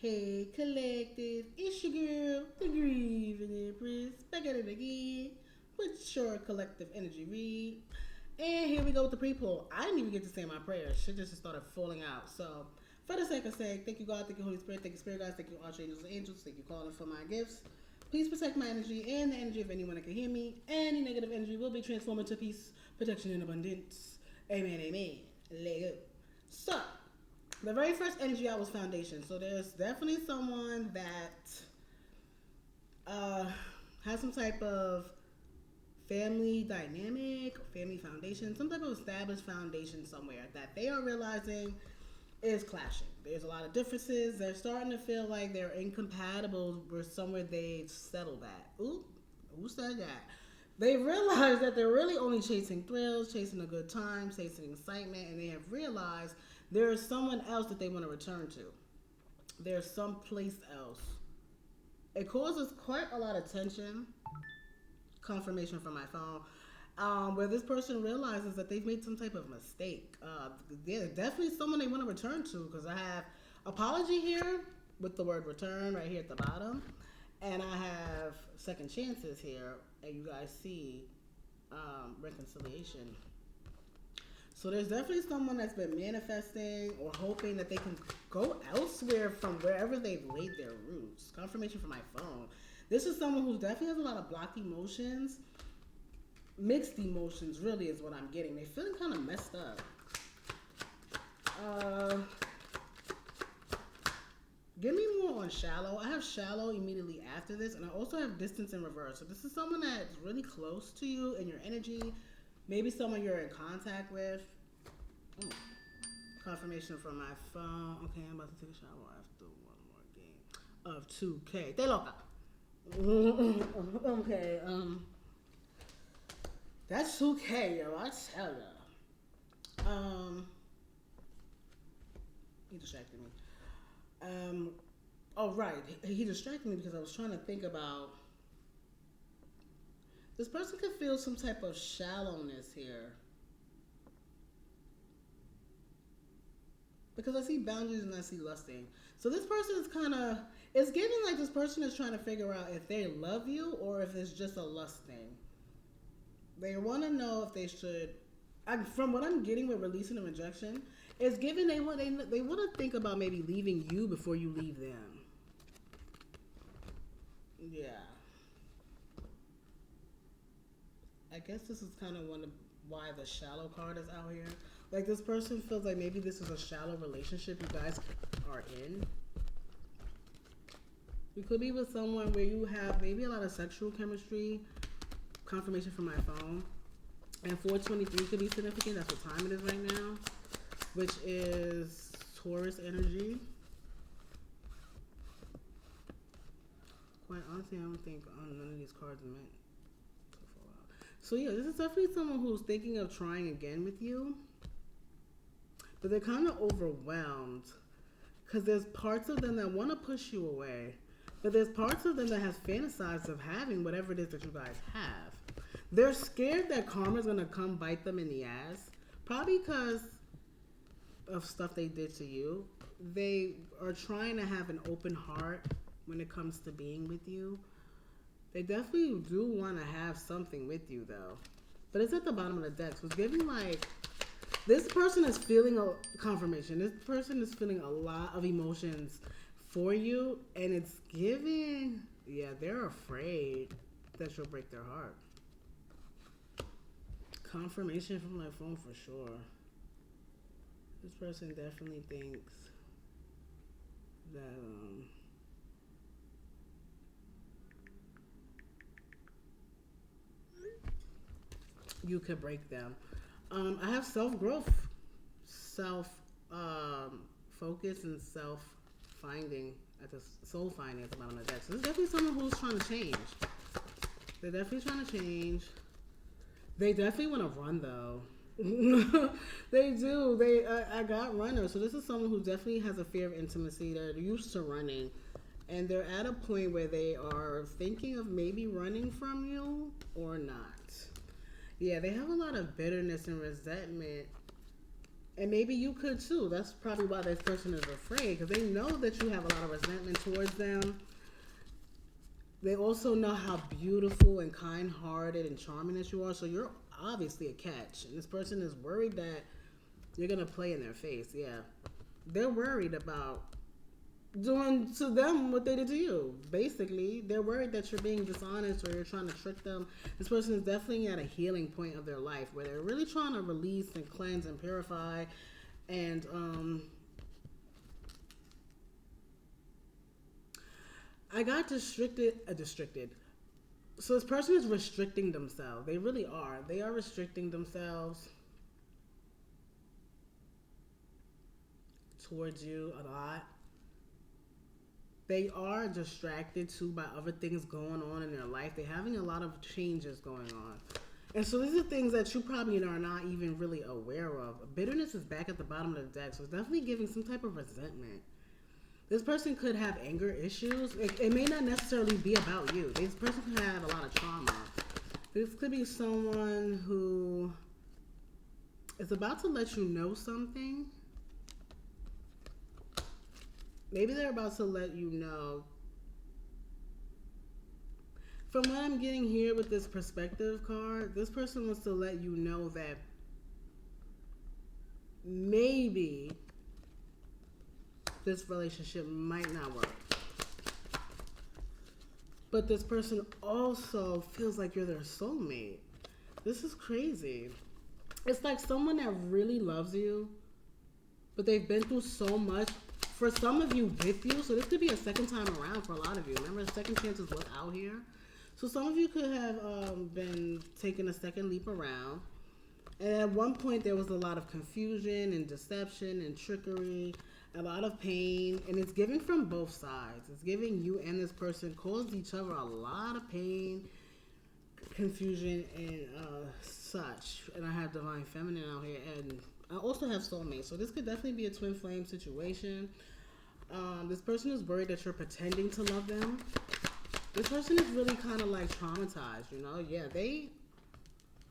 Hey, collective, it's your girl, the grieving Empress, back at it again with your collective energy read. And here we go with the pre-pull. I didn't even get to say my prayers. Shit just started falling out. So, for the sake of saying, thank you God, thank you Holy Spirit, thank you Spirit guys, thank you Archangels and Angels, thank you calling for my gifts. Please protect my energy and the energy of anyone that can hear me. Any negative energy will be transformed into peace, protection, and abundance. Amen, amen. Let go. So, the very first energy out was foundation. So there's definitely someone that uh, has some type of family dynamic, family foundation, some type of established foundation somewhere that they are realizing is clashing. There's a lot of differences. They're starting to feel like they're incompatible with somewhere they've settled at. Ooh, who said that? They realize that they're really only chasing thrills, chasing a good time, chasing excitement, and they have realized there is someone else that they want to return to. There's someplace else. It causes quite a lot of tension. Confirmation from my phone. Where this person realizes that they've made some type of mistake. Yeah, definitely someone they want to return to because I have apology here with the word return right here at the bottom. And I have second chances here, and you guys see reconciliation. So there's definitely someone that's been manifesting or hoping that they can go elsewhere from wherever they've laid their roots. Confirmation from my phone. This is someone who definitely has a lot of blocked emotions. Mixed emotions really is what I'm getting. They're feeling kind of messed up. Give me more on shallow. I have shallow immediately after this, and I also have distance in reverse. So this is someone that's really close to you in your energy. Maybe someone you're in contact with. Mm. Confirmation from my phone. Okay, I'm about to take a shower after one more game of 2K. Te loca. Okay, that's 2K, yo. I tell ya. He distracted me. Oh right, he distracted me because I was trying to think about this person could feel some type of shallowness here. Because I see boundaries and I see lusting. So this person is kind of, it's giving like this person is trying to figure out if they love you or if it's just a lust thing. They want to know if they should, from what I'm getting with releasing and rejection, it's giving they want to think about maybe leaving you before you leave them. Yeah. I guess this is kind of why the shallow card is out here. Like this person feels like maybe this is a shallow relationship you guys are in. You could be with someone where you have maybe a lot of sexual chemistry. Confirmation from my phone. And 423 could be significant. That's what time it is right now. Which is Taurus energy. Quite honestly, I don't think none of these cards are meant to fall out. So yeah, this is definitely someone who's thinking of trying again with you. But they're kind of overwhelmed. Because there's parts of them that want to push you away. But there's parts of them that have fantasized of having whatever it is that you guys have. They're scared that karma's going to come bite them in the ass. Probably because of stuff they did to you. They are trying to have an open heart when it comes to being with you. They definitely do want to have something with you, though. But it's at the bottom of the deck. So it's giving like... This person is feeling a confirmation. This person is feeling a lot of emotions for you. And it's giving... Yeah, they're afraid that you'll break their heart. Confirmation from my phone for sure. This person definitely thinks that you could break them. I have self-growth, self-focus, and self-finding at the soul finding at the bottom of the deck. So there's definitely someone who's trying to change. They're definitely trying to change. They definitely want to run though. They do. I got runners. So this is someone who definitely has a fear of intimacy. They're used to running. And they're at a point where they are thinking of maybe running from you or not. Yeah, they have a lot of bitterness and resentment And maybe you could too. That's probably why this person is afraid, because they know that you have a lot of resentment towards them. They also know how beautiful and kind hearted and charming that you are. So you're obviously a catch. And this person is worried that you're going to play in their face. Yeah. They're worried about doing to them what they did to you. Basically, they're worried that you're being dishonest or you're trying to trick them. This person is definitely at a healing point of their life where they're really trying to release and cleanse and purify. And I got distracted. So this person is restricting themselves. They really are. They are restricting themselves towards you a lot. They are distracted too by other things going on in their life. They're having a lot of changes going on. And so these are things that you probably are not even really aware of. Bitterness is back at the bottom of the deck, so it's definitely giving some type of resentment. This person could have anger issues. It may not necessarily be about you. This person could have a lot of trauma. This could be someone who is about to let you know something. Maybe they're about to let you know. From what I'm getting here with this perspective card, this person wants to let you know that maybe this relationship might not work. But this person also feels like you're their soulmate. This is crazy. It's like someone that really loves you, but they've been through so much. For some of you, with you, so this could be a second time around for a lot of you. Remember, second chances was out here. So some of you could have been taking a second leap around. And at one point, there was a lot of confusion and deception and trickery, a lot of pain. And it's given from both sides. It's giving you and this person caused each other a lot of pain, confusion, and such. And I have Divine Feminine out here. And I also have Soulmate. So this could definitely be a twin flame situation. This person is worried that you're pretending to love them. This person is really kind of like traumatized, you know? Yeah, they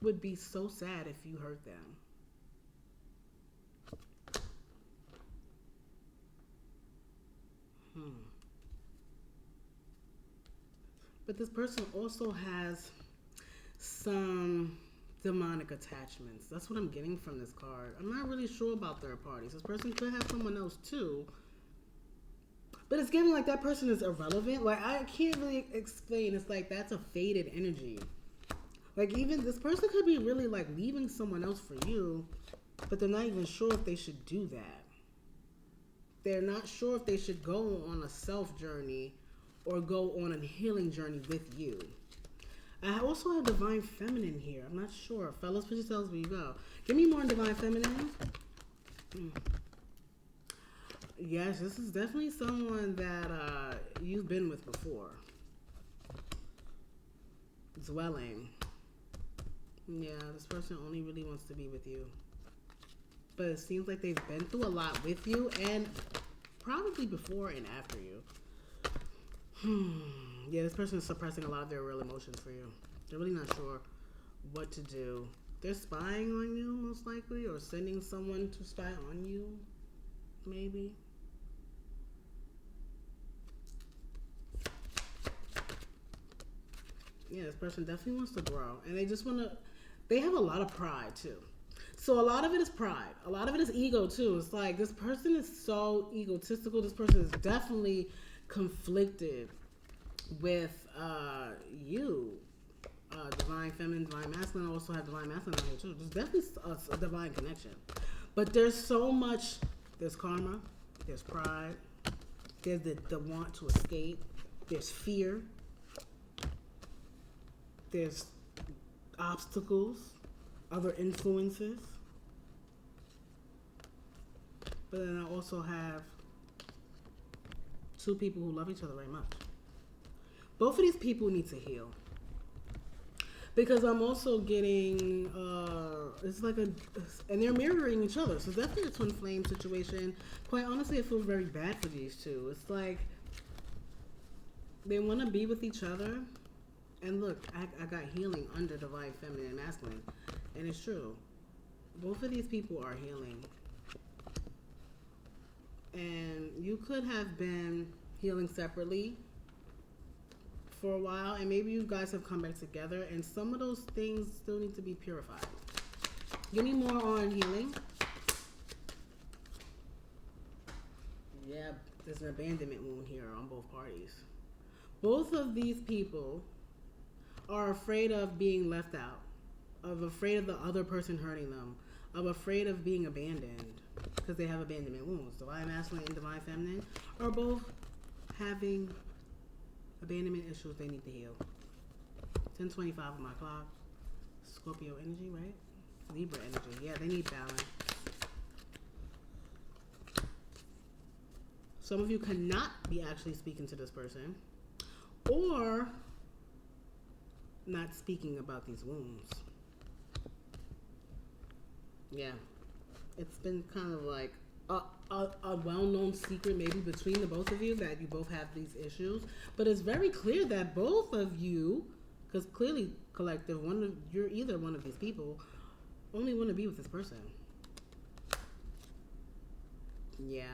would be so sad if you hurt them. But this person also has some demonic attachments. That's what I'm getting from this card. I'm not really sure about third parties. This person could have someone else too. But it's giving like that person is irrelevant. Like, I can't really explain. It's like that's a faded energy. Like, even this person could be really like leaving someone else for you, but they're not even sure if they should do that. They're not sure if they should go on a self journey or go on a healing journey with you. I also have Divine Feminine here. I'm not sure. Fellas, put yourselves where you go. Give me more Divine Feminine. Yes, this is definitely someone that you've been with before. Dwelling. Yeah, this person only really wants to be with you. But it seems like they've been through a lot with you and probably before and after you. Yeah, this person is suppressing a lot of their real emotions for you. They're really not sure what to do. They're spying on you, most likely, or sending someone to spy on you, maybe. Yeah, this person definitely wants to grow. And they just want to, they have a lot of pride, too. So a lot of it is pride. A lot of it is ego, too. It's like this person is so egotistical. This person is definitely conflicted with you. Divine Feminine, Divine Masculine. I also have Divine Masculine out here, too. There's definitely a divine connection. But there's so much. There's karma. There's pride. There's the want to escape. There's fear. There's obstacles, other influences. But then I also have two people who love each other very much. Both of these people need to heal. Because I'm also getting, it's like and they're mirroring each other. So it's definitely a twin flame situation. Quite honestly, I feel very bad for these two. It's like they want to be with each other. And look, I got healing under Divine Feminine and Masculine. And it's true. Both of these people are healing. And you could have been healing separately for a while, and maybe you guys have come back together, and some of those things still need to be purified. Give me more on healing. Yeah, there's an abandonment wound here on both parties. Both of these people are afraid of being left out, of afraid of the other person hurting them, of afraid of being abandoned because they have abandonment wounds. Divine masculine and divine feminine are both having abandonment issues they need to heal. 1025 on my clock. Scorpio energy, right? Libra energy. Yeah, they need balance. Some of you cannot be actually speaking to this person, or not speaking about these wounds. Yeah. It's been kind of like a well-known secret maybe between the both of you that you both have these issues. But it's very clear that both of you, because clearly collective, you're either one of these people, only want to be with this person. Yeah.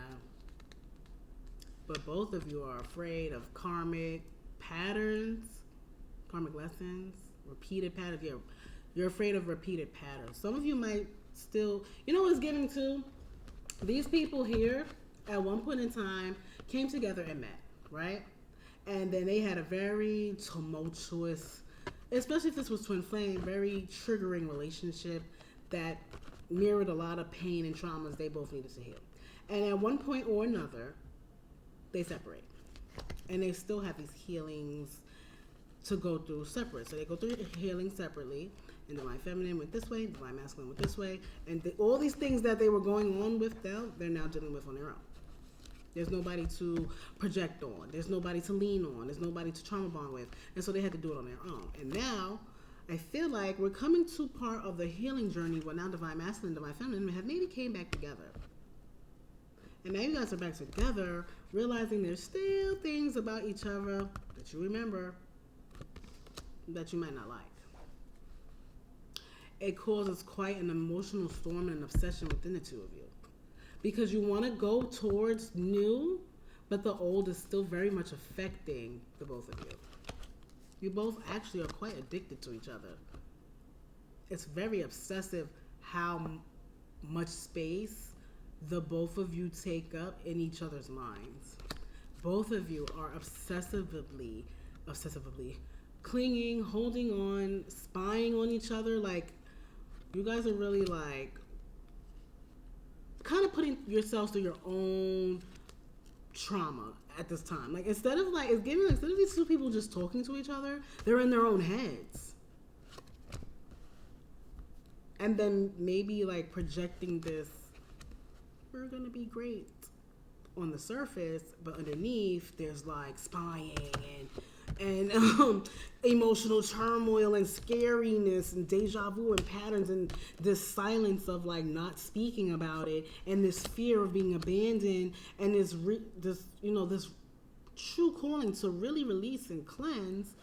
But both of you are afraid of karmic patterns, karmic lessons, repeated patterns. Yeah, you're afraid of repeated patterns. Some of you might still, you know what's giving too? These people here, at one point in time, came together and met, right? And then they had a very tumultuous, especially if this was twin flame, very triggering relationship that mirrored a lot of pain and traumas they both needed to heal. And at one point or another, they separate. And they still have these healings to go through separate. So they go through healing separately. And divine feminine went this way, divine masculine went this way. And all these things that they were going on with, they're now dealing with on their own. There's nobody to project on. There's nobody to lean on. There's nobody to trauma bond with. And so they had to do it on their own. And now, I feel like we're coming to part of the healing journey where now divine masculine and divine feminine have maybe came back together. And now you guys are back together, realizing there's still things about each other that you remember that you might not like. It causes quite an emotional storm and an obsession within the two of you. Because you want to go towards new, but the old is still very much affecting the both of you. You both actually are quite addicted to each other. It's very obsessive how much space the both of you take up in each other's minds. Both of you are obsessively clinging, holding on, spying on each other. Like, you guys are really like kind of putting yourselves through your own trauma at this time. Like, instead of these two people just talking to each other, they're in their own heads. And then maybe like projecting this, we're gonna be great on the surface, but underneath there's like spying and emotional turmoil and scariness and deja vu and patterns and this silence of like not speaking about it and this fear of being abandoned and this true calling to really release and cleanse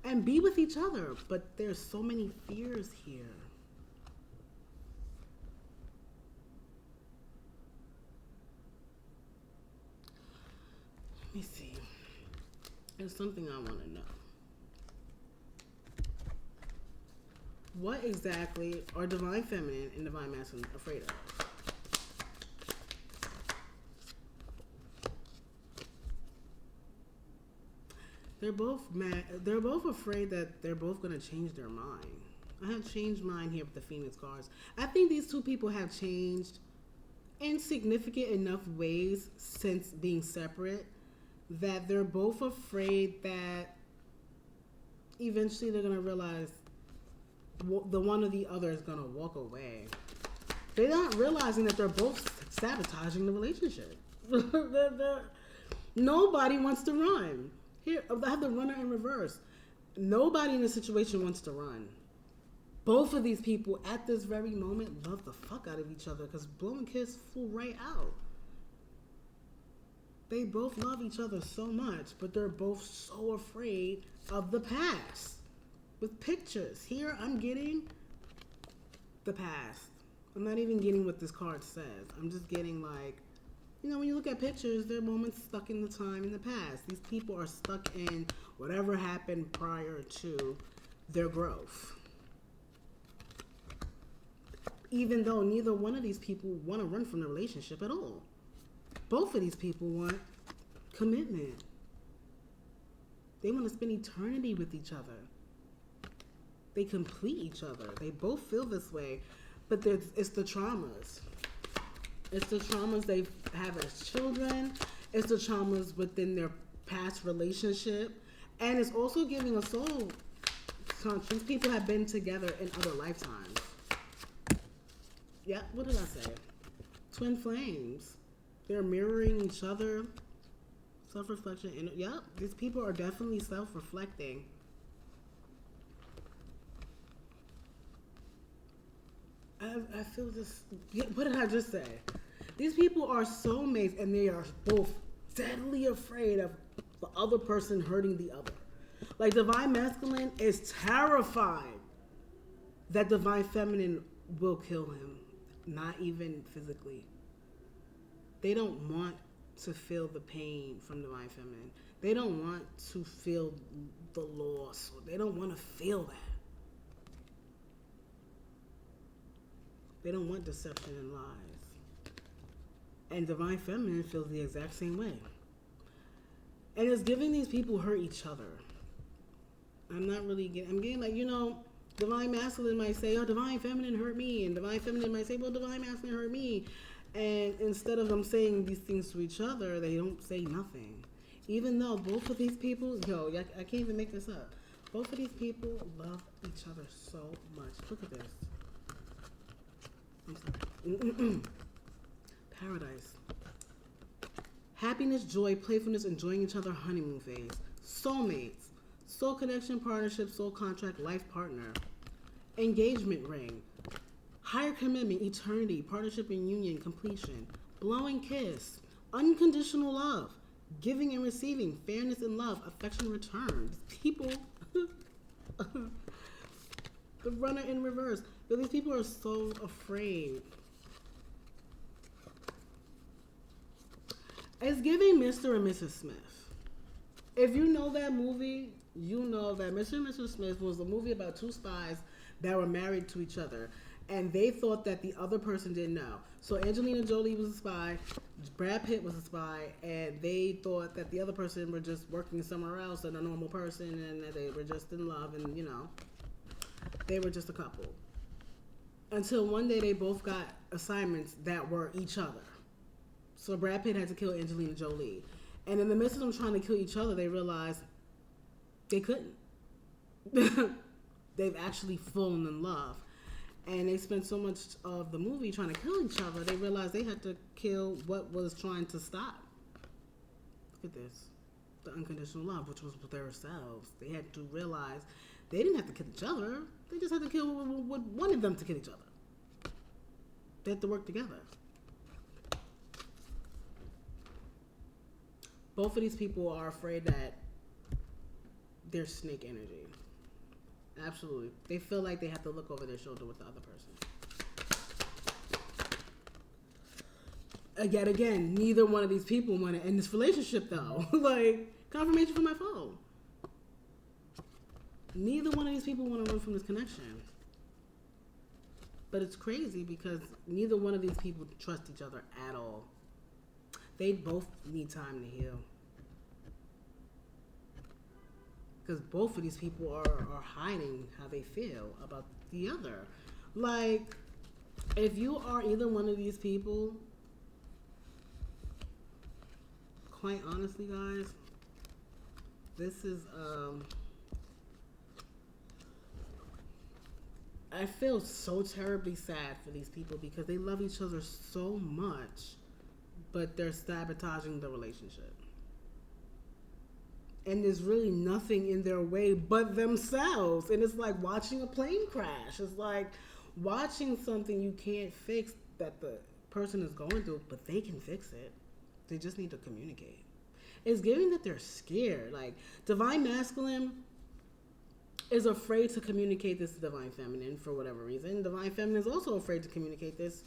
and be with each other. But there's so many fears here. Let me see. There's something I want to know. What exactly are divine feminine and divine masculine afraid of? They're both afraid that they're both going to change their mind. I have changed mine here with the Phoenix cards. I think these two people have changed in significant enough ways since being separate that they're both afraid that eventually they're going to realize the one or the other is going to walk away. They're not realizing that they're both sabotaging the relationship. Nobody wants to run. Here, I have the runner in reverse. Nobody in this situation wants to run. Both of these people at this very moment love the fuck out of each other because blow and kiss flew right out. They both love each other so much, but they're both so afraid of the past. With pictures. Here, I'm getting the past. I'm not even getting what this card says. I'm just getting like, when you look at pictures, there are moments stuck in the time in the past. These people are stuck in whatever happened prior to their growth. Even though neither one of these people want to run from the relationship at all. Both of these people want commitment. They want to spend eternity with each other. They complete each other. They both feel this way, but it's the traumas. It's the traumas they have as children. It's the traumas within their past relationship. And it's also giving a soul crunch. These people have been together in other lifetimes. Yeah, what did I say? Twin flames. They're mirroring each other. Self-reflection. And yep, these people are definitely self-reflecting. I feel this. What did I just say? These people are soulmates, and they are both deadly afraid of the other person hurting the other. Like, Divine Masculine is terrified that Divine Feminine will kill him, not even physically. They don't want to feel the pain from Divine Feminine. They don't want to feel the loss. They don't want to feel that. They don't want deception and lies. And Divine Feminine feels the exact same way. And it's giving these people hurt each other. I'm getting like, Divine Masculine might say, oh, Divine Feminine hurt me. And Divine Feminine might say, well, Divine Masculine hurt me. And instead of them saying these things to each other, they don't say nothing. Even though both of these people, I can't even make this up. Both of these people love each other so much. Look at this. I'm sorry. Paradise. Happiness, joy, playfulness, enjoying each other, honeymoon phase. Soulmates. Soul connection, partnership, soul contract, life partner. Engagement ring. Higher commitment, eternity, partnership and union, completion. Blowing kiss. Unconditional love. Giving and receiving, fairness and love, affection returns. People. The runner in reverse. But these people are so afraid. It's giving Mr. and Mrs. Smith. If you know that movie, you know that Mr. and Mrs. Smith was a movie about two spies that were married to each other. And they thought that the other person didn't know. So Angelina Jolie was a spy, Brad Pitt was a spy, and they thought that the other person were just working somewhere else than a normal person, and that they were just in love, and they were just a couple. Until one day they both got assignments that were each other. So Brad Pitt had to kill Angelina Jolie. And in the midst of them trying to kill each other, they realized they couldn't. They've actually fallen in love. And they spent so much of the movie trying to kill each other, they realized they had to kill what was trying to stop. Look at this. The unconditional love, which was themselves. They had to realize they didn't have to kill each other. They just had to kill what wanted them to kill each other. They had to work together. Both of these people are afraid that they're snake energy. Absolutely. They feel like they have to look over their shoulder with the other person. Yet again, neither one of these people want to end this relationship, though. Like, confirmation from my phone. Neither one of these people want to run from this connection. But it's crazy because neither one of these people trust each other at all. They both need time to heal. Because both of these people are hiding how they feel about the other. Like, if you are either one of these people, quite honestly, guys, this is, I feel so terribly sad for these people because they love each other so much, but they're sabotaging the relationship. And there's really nothing in their way but themselves. And it's like watching a plane crash. It's like watching something you can't fix that the person is going through, but they can fix it. They just need to communicate. It's giving that they're scared. Like, Divine Masculine is afraid to communicate this to Divine Feminine for whatever reason. Divine Feminine is also afraid to communicate this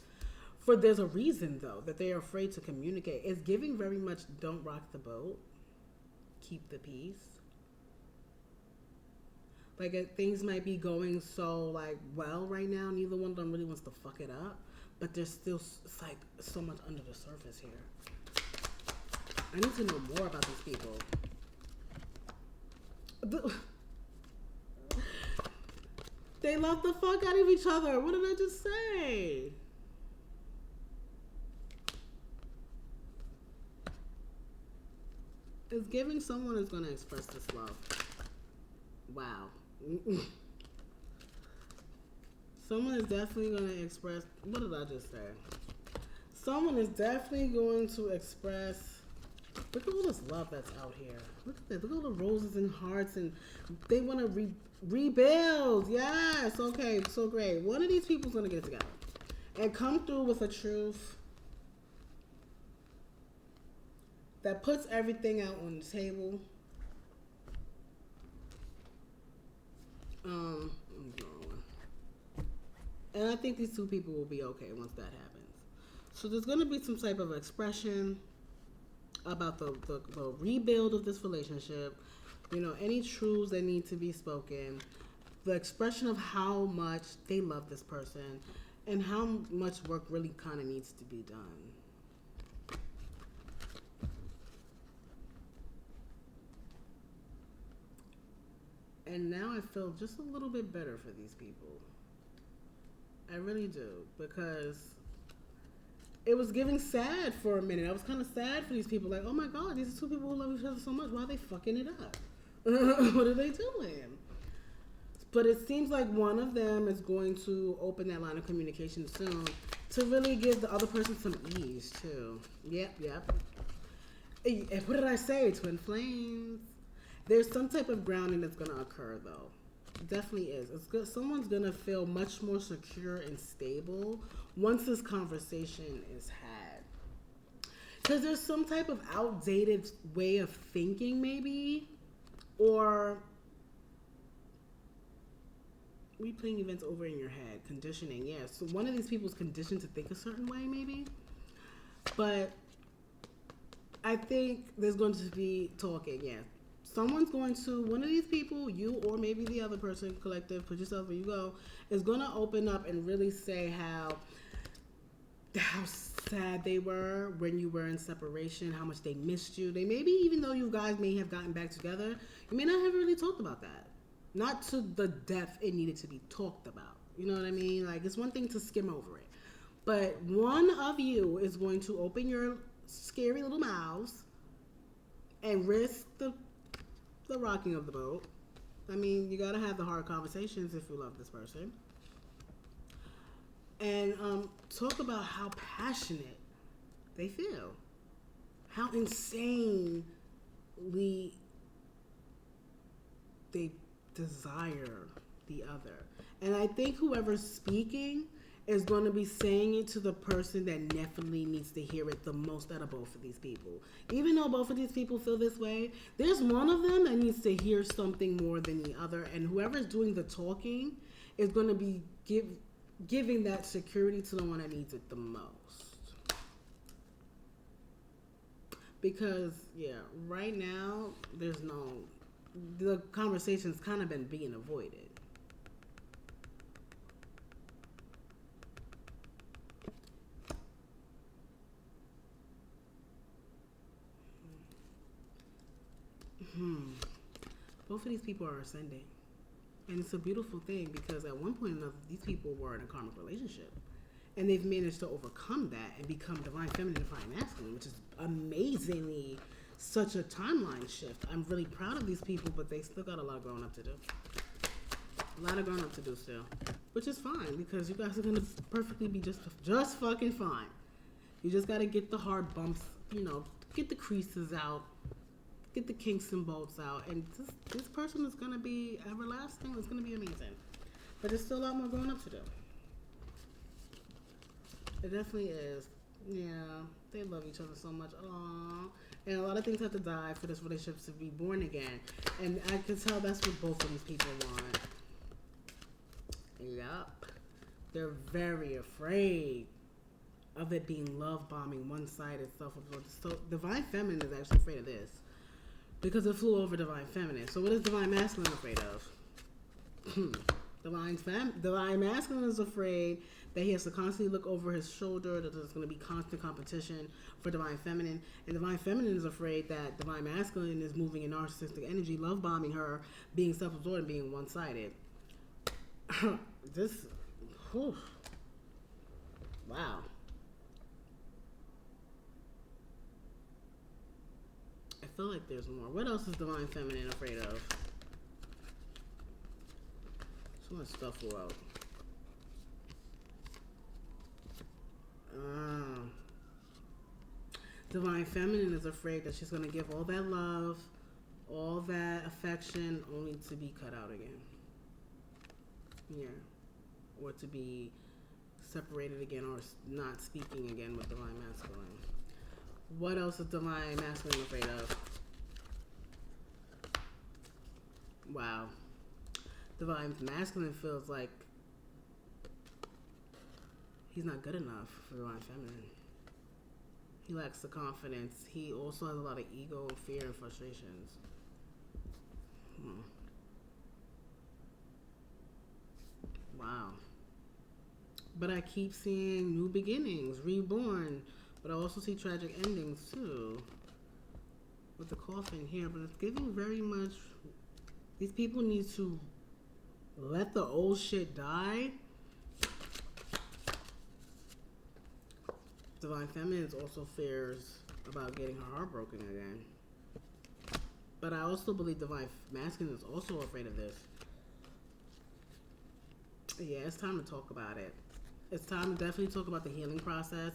For there's a reason though that they are afraid to communicate. It's giving very much don't rock the boat, keep the peace. Like things might be going so like well right now. Neither one of them really wants to fuck it up, but there's still it's like so much under the surface here. I need to know more about these people. They love the fuck out of each other. What did I just say? It's giving someone is going to express this love. Wow. Someone is definitely going to express. What did I just say? Someone is definitely going to express. Look at all this love that's out here. Look at this. Look at all the roses and hearts, and they want to rebuild. Yes. Okay. So great. One of these people's going to get it together and come through with a truth that puts everything out on the table. And I think these two people will be okay once that happens. So there's going to be some type of expression about the rebuild of this relationship. You know, any truths that need to be spoken. The expression of how much they love this person and how much work really kind of needs to be done. And now I feel just a little bit better for these people. I really do, because it was giving sad for a minute. I was kind of sad for these people. Like, oh my God, these are two people who love each other so much. Why are they fucking it up? What are they doing? But it seems like one of them is going to open that line of communication soon to really give the other person some ease too. Yep. And what did I say? Twin flames. There's some type of grounding that's going to occur though. It definitely is. It's good. Someone's going to feel much more secure and stable once this conversation is had. Because there's some type of outdated way of thinking maybe, or replaying events over in your head, conditioning. Yeah, so one of these people is conditioned to think a certain way maybe, but I think there's going to be talking. Yeah, someone's going to, one of these people, you or maybe the other person, collective, put yourself where you go, is going to open up and really say how sad they were when you were in separation, how much they missed you. They maybe, even though you guys may have gotten back together, you may not have really talked about that. Not to the depth it needed to be talked about. You know what I mean? Like, it's one thing to skim over it. But one of you is going to open your scary little mouths and risk the rocking of the boat. I mean, you gotta have the hard conversations if you love this person. And talk about how passionate they feel. How insanely they desire the other. And I think whoever's speaking is going to be saying it to the person that definitely needs to hear it the most out of both of these people. Even though both of these people feel this way, there's one of them that needs to hear something more than the other. And whoever's doing the talking is going to be giving that security to the one that needs it the most. Because, yeah, right now, the conversation's kind of been being avoided. Both of these people are ascending. And it's a beautiful thing because at one point or another, these people were in a karmic relationship. And they've managed to overcome that and become divine feminine, divine masculine, which is amazingly such a timeline shift. I'm really proud of these people, but they still got a lot of growing up to do. A lot of growing up to do still. Which is fine because you guys are going to perfectly be just fucking fine. You just got to get the hard bumps, get the creases out. Get the kinks and bolts out, and this person is going to be everlasting. It's going to be amazing. But there's still a lot more growing up to do. It definitely is. Yeah, they love each other so much. Aww. And a lot of things have to die for this relationship to be born again. And I can tell that's what both of these people want. Yup. They're very afraid of it being love bombing, one-sided, self-absorbed. So divine feminine is actually afraid of this because it flew over divine feminine. So what is divine masculine afraid of? Divine masculine is afraid that he has to constantly look over his shoulder, that there's going to be constant competition for divine feminine. And divine feminine is afraid that divine masculine is moving in narcissistic energy, love bombing her, being self-absorbed, and being one-sided. This, whew, wow. I feel like there's more. What else is divine feminine afraid of? So much stuff flew out. Divine feminine is afraid that she's going to give all that love, all that affection, only to be cut out again. Yeah. Or to be separated again, or not speaking again with divine masculine. What else is divine masculine afraid of? Wow. Divine masculine feels like he's not good enough for divine feminine. He lacks the confidence. He also has a lot of ego, fear, and frustrations. Wow. But I keep seeing new beginnings, reborn. But I also see tragic endings too. With the coffin here. But it's giving very much... These people need to let the old shit die. Divine feminine also fears about getting her heart broken again. But I also believe divine masculine is also afraid of this. Yeah, it's time to talk about it. It's time to definitely talk about the healing process.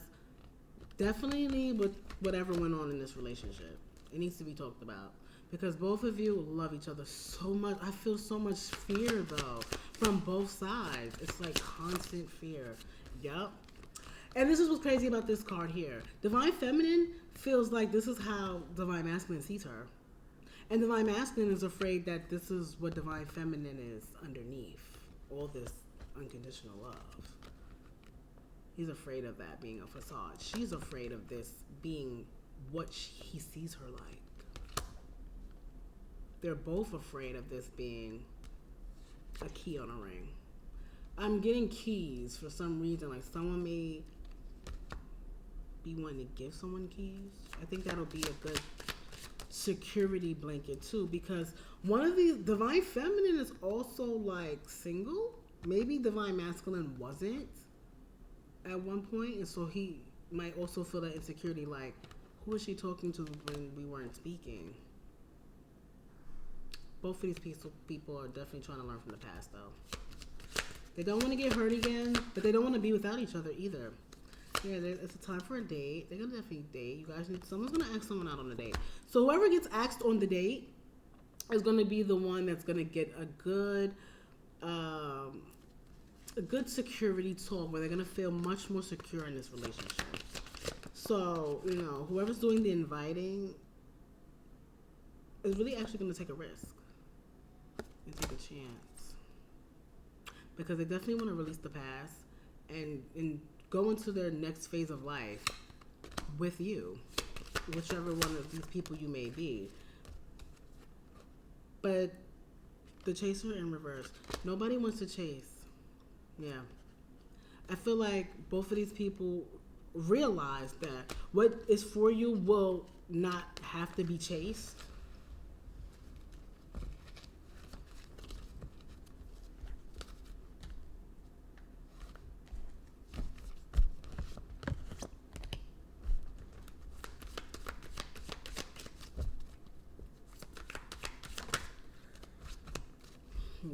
Definitely with whatever went on in this relationship. It needs to be talked about. Because both of you love each other so much. I feel so much fear, though, from both sides. It's like constant fear. Yup. And this is what's crazy about this card here. Divine feminine feels like this is how divine masculine sees her. And divine masculine is afraid that this is what divine feminine is underneath. All this unconditional love. He's afraid of that being a facade. She's afraid of this being what he sees her like. They're both afraid of this being a key on a ring. I'm getting keys for some reason. Like someone may be wanting to give someone keys. I think that'll be a good security blanket too, because one of these divine feminine is also like single. Maybe divine masculine wasn't at one point, and so he might also feel that insecurity, like who is she talking to when we weren't speaking? Both of these people are definitely trying to learn from the past though. They don't want to get hurt again, but they don't want to be without each other either. Yeah, it's a time for a date. They're gonna definitely date. You guys someone's gonna ask someone out on a date. So whoever gets asked on the date is gonna be the one that's gonna get a good security talk where they're gonna feel much more secure in this relationship. So, you know, whoever's doing the inviting is really actually gonna take a risk and take a chance. Because they definitely want to release the past and go into their next phase of life with you, whichever one of these people you may be. But the chaser in reverse. Nobody wants to chase. Yeah. I feel like both of these people realize that what is for you will not have to be chased.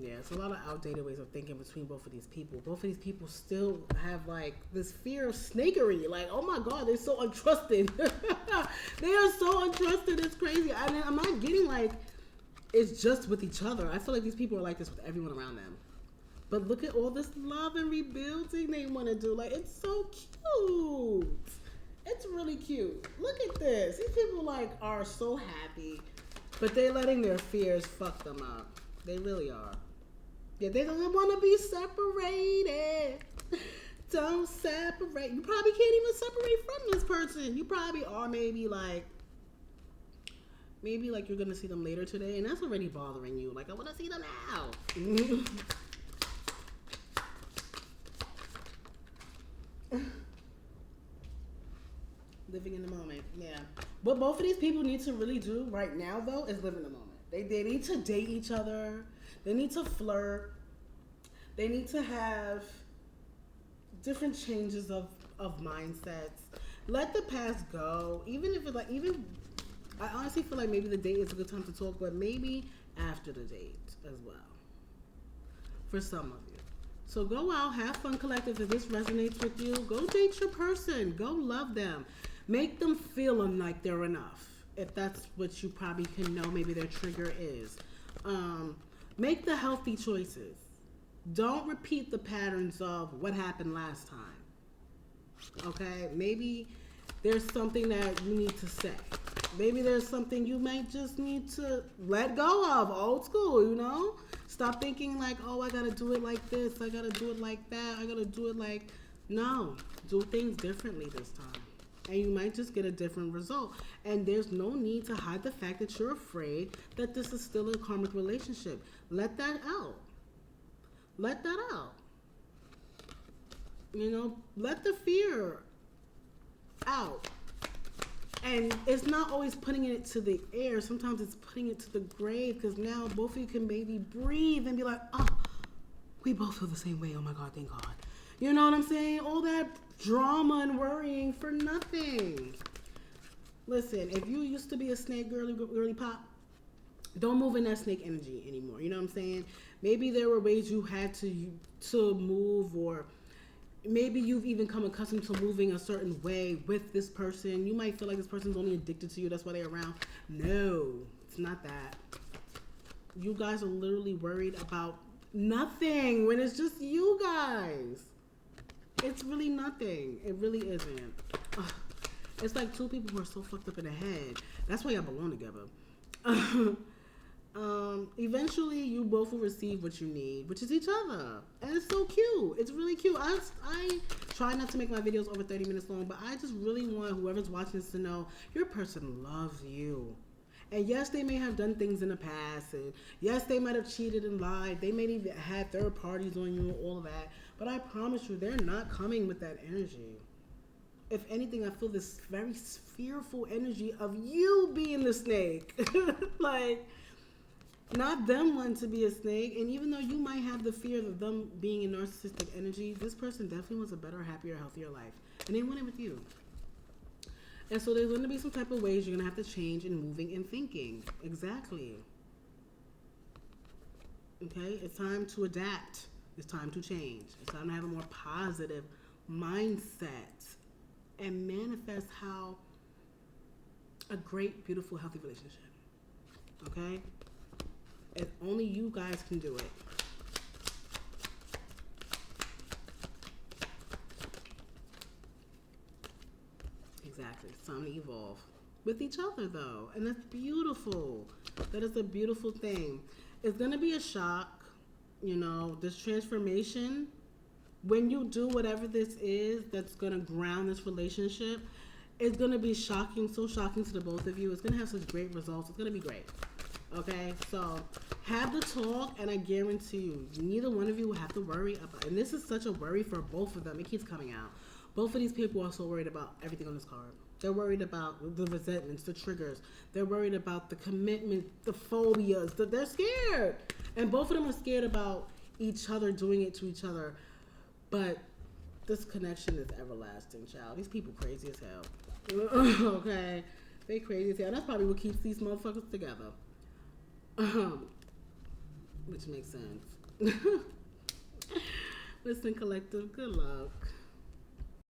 Yeah, it's a lot of outdated ways of thinking between both of these people. Both of these people still have like this fear of snakery. Like, oh my God, they're so untrusted. They are so untrusted. It's crazy. I mean, I'm not getting like it's just with each other. I feel like these people are like this with everyone around them. But look at all this love and rebuilding they want to do. Like, it's so cute. It's really cute. Look at this. These people like are so happy, but they're letting their fears fuck them up. They really are. Yeah, they don't want to be separated. Don't separate. You probably can't even separate from this person. You probably are maybe like you're gonna see them later today, and that's already bothering you. Like, I want to see them now. Living in the moment, yeah. What both of these people need to really do right now, though, is live in the moment. They need to date each other. They need to flirt. They need to have different changes of mindsets. Let the past go. Even if it's like, even, I honestly feel like maybe the date is a good time to talk, but maybe after the date as well. For some of you. So go out, have fun, collective. If this resonates with you, go date your person. Go love them. Make them feel like they're enough. If that's what you probably can know, maybe their trigger is. Make the healthy choices. Don't repeat the patterns of what happened last time. Okay? Maybe there's something that you need to say. Maybe there's something you might just need to let go of. Old school, you know? Stop thinking like, oh, I gotta do it like this. I gotta do it like that. I gotta do it like... No. Do things differently this time. And you might just get a different result. And there's no need to hide the fact that you're afraid that this is still a karmic relationship. Let that out. Let that out. You know, let the fear out. And it's not always putting it to the air. Sometimes it's putting it to the grave, because now both of you can maybe breathe and be like, oh, we both feel the same way. Oh my God, thank God. You know what I'm saying? All that drama and worrying for nothing. Listen, if you used to be a snake girly pop, don't move in that snake energy anymore. You know what I'm saying? Maybe there were ways you had to move, or maybe you've even come accustomed to moving a certain way with this person. You might feel like this person's only addicted to you. That's why they're around. No, it's not that. You guys are literally worried about nothing when it's just you guys. It's really nothing. It really isn't. Ugh. It's like two people who are so fucked up in the head. That's why y'all belong together. Eventually you both will receive what you need, which is each other. And it's so cute. It's really cute. I try not to make my videos over 30 minutes long, but I just really want whoever's watching this to know your person loves you. And yes, they may have done things in the past, and yes, they might have cheated and lied. They may even had third parties on you and all of that. But I promise you, they're not coming with that energy. If anything, I feel this very fearful energy of you being the snake. Like, not them wanting to be a snake. And even though you might have the fear of them being in narcissistic energy, this person definitely wants a better, happier, healthier life. And they want it with you. And so there's going to be some type of ways you're going to have to change in moving and thinking. Exactly. Okay? It's time to adapt. It's time to change. It's time to have a more positive mindset and manifest how a great, beautiful, healthy relationship. Okay? And only you guys can do it. Exactly. It's time to evolve with each other, though. And that's beautiful. That is a beautiful thing. It's going to be a shock. You know, this transformation, when you do whatever this is that's going to ground this relationship, it's going to be shocking, so shocking to the both of you. It's going to have such great results. It's going to be great. Okay? So, have the talk, and I guarantee you, neither one of you will have to worry about, and this is such a worry for both of them. It keeps coming out. Both of these people are so worried about everything on this card. They're worried about the resentments, the triggers. They're worried about the commitment, the phobias. They're scared. And both of them are scared about each other doing it to each other. But this connection is everlasting, child. These people crazy as hell. Okay? They crazy as hell. That's probably what keeps these motherfuckers together. Which makes sense. Listen, collective, good luck.